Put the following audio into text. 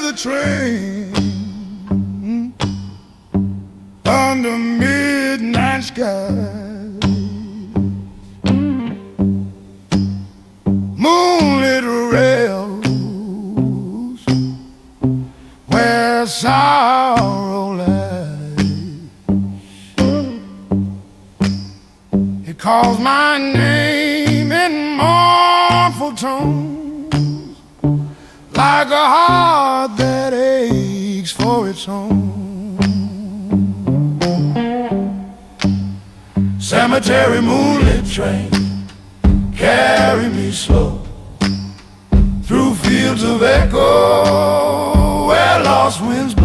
the train under midnight sky. Moonlit rails where sorrow lies. It calls my name in mournful tones, like a heart that aches for its home. Cemetery moonlit train, carry me slow through fields of echo where lost winds blow.